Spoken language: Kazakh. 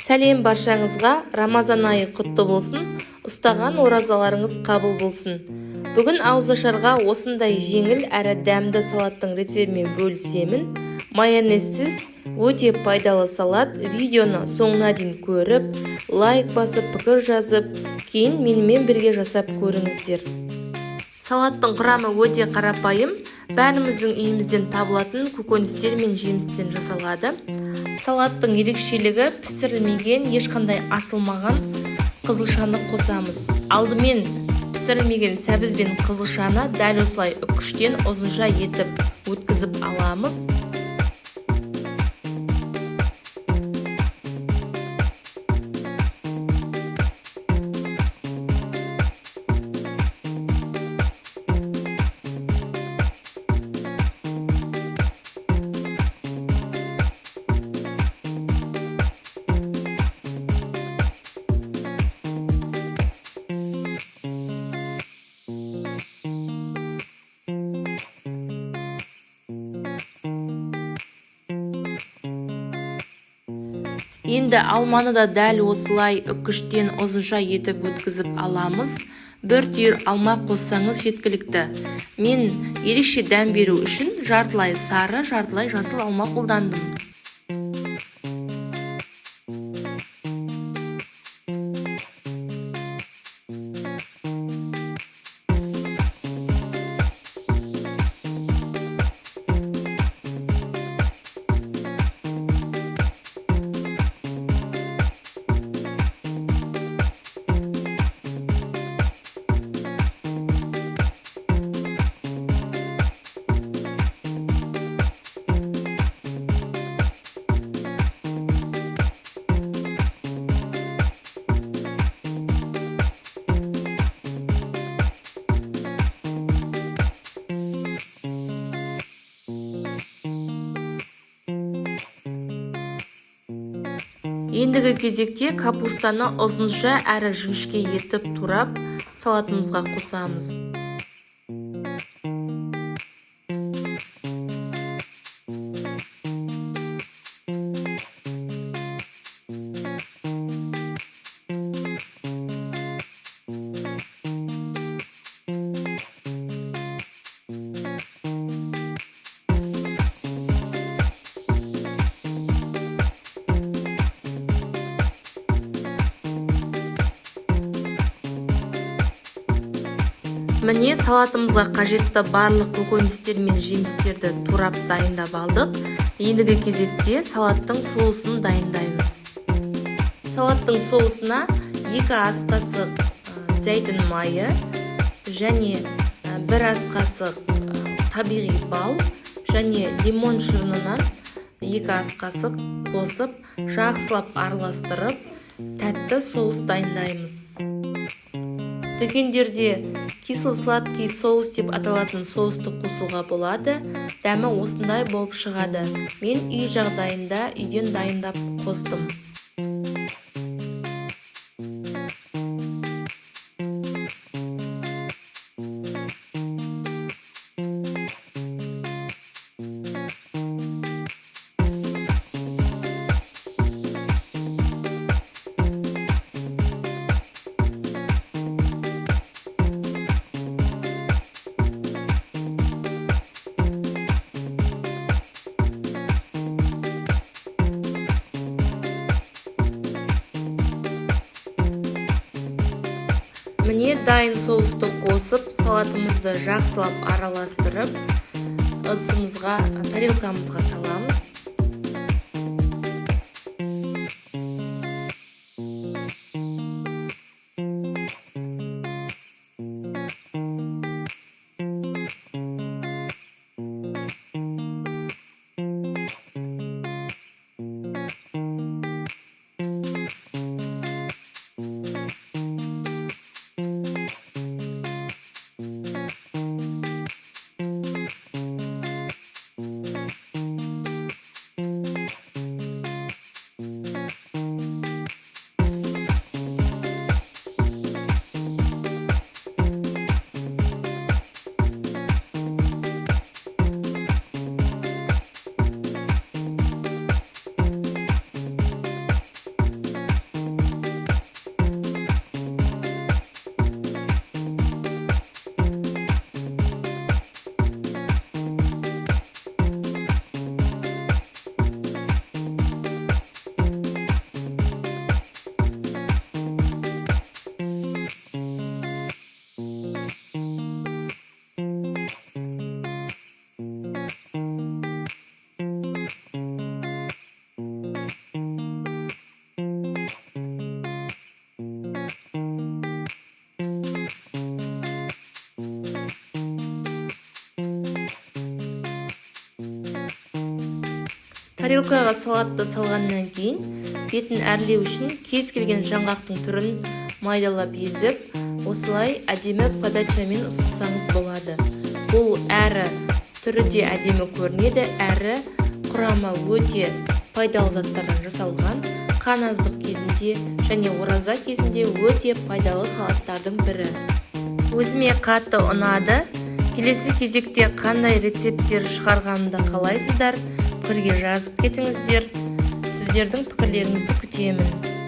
Сәлем баршаңызға, Рамазан айы құтты болсын, ұстаған оразаларыңыз қабыл болсын. Бүгін ауызашарға осындай жеңіл әрі дәмді салаттың рецептімен бөлісемін. Майонезсіз өте пайдалы салат. Видеоны соңына дейін көріп, лайк басып, пікір жазып, кейін менімен бірге жасап көріңіздер. Салаттың құрамы өте қарапайым. Бәріміздің үйімізден табылатын көкөністер мен жемістен жасалады. Салаттың ерекшелігі пісірілмеген, ешқандай асылмаған қызылшаны қосамыз. Алдымен пісірілмеген сәбіз бен қызылшаны дәл осылай үккіштен ұзынша етіп өткізіп аламыз. Енді алманы да дәл осылай үккіштен ұзынша етіп өткізіп аламыз. Бір түйір алма қоссаңыз жеткілікті. Мен ерекше дәм беру үшін жартылай сары, жартылай жасыл алма қолдандым. Ендігі кезекте капустаны ұзынша әрі жіңішке етіп турап салатымызға қосамыз. Міне салатымызға қажетті барлық көкөністер мен жемістерді турап дайындап алдық. Ендігі кезекте салаттың соусын дайындаймыз. Салаттың соусына 2 ас қасық зәйтүн майы және 1 ас қасық табиғи бал және лимон шырынынан 2 ас қасық қосып, жақсылап араластырып, тәтті соус дайындаймыз. Дүкендерде кисло-сладкий соус деп аталатын соусты қосуға болады. Дәмі осындай болып шығады. Мен үй жағдайында үйден дайындап қостым. Міне дайын соусты қосып, салатымызды жақсылап араластырып, ыдысымызға, тарелкамызға саламыз. Тарелкаға салатты салғаннан кейін бетін әрлеу үшін кез келген жаңғақтың түрін майдалап езіп, осылай әдемі подачамен ұсынсаңыз болады. Бұл әрі түрі де әдемі көрінеді, әрі құрамы өте пайдалы заттардан жасалған, қан аздық кезінде және ораза кезінде өте пайдалы салаттардың бірі. Өзіме қатты ұнады. Келесі кезекте қандай рецепттер шығарғанымды қалайсыздар? Пікірге жазып кетіңіздер. Сіздердің пікірлеріңізді күтемін.